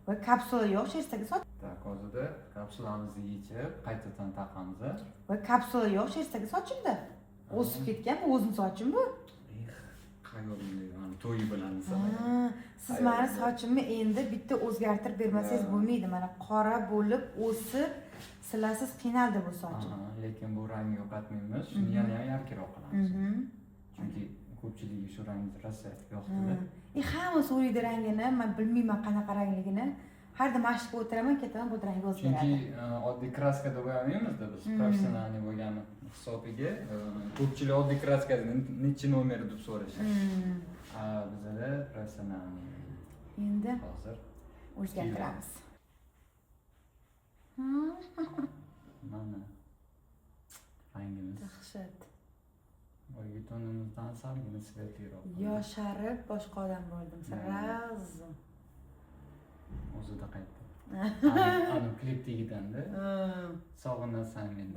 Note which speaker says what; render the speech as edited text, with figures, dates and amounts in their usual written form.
Speaker 1: Va kapsula yo'q, shersagi soch.
Speaker 2: Tak, hozirda kapsulamizni yechib, qaytadan taqamiz.
Speaker 1: Va kapsula yo'q, shersagi sochimda. O'sib ketgan, bu o'zim sochim bu.
Speaker 2: Qayoqdan to'yi bilan
Speaker 1: Siz meni sochimni endi bitta o'zgartirib bermasangiz bo'lmaydi. Mana qora bo'lib, o'sib, silasiz qiynaldi bu sochim.
Speaker 2: Lekin bu rangni yo'qotmaymiz, shuni yana yarkiroq qilamiz. Chunki ko'pchiligi shu rangni rosa yoqtiradi.
Speaker 1: Hamma so'raydi rangini, men bilmayman qanaqa rangligini. Har doim mashqqa o'tiraman, ketaman, bu rangga o'zgaradi.
Speaker 2: Chunki oddiy kraskada bo'yamaymiz-da biz, professionalniy bo'lgani hisobiga. Ko'pchilik oddiy kraskani nechi nomer deb so'rashadi. Bizda professionalniy.
Speaker 1: Endi
Speaker 2: hozir
Speaker 1: o'zgartiramiz.
Speaker 2: Mana rangimiz.
Speaker 1: Dahshat.
Speaker 2: Oy tonimizdan salgina svetliroq.
Speaker 1: Yosharib boshqa odam bo'ldim. Sразу.
Speaker 2: O'zida qaytdi. Ani klipdagidanda sog'inasan meni.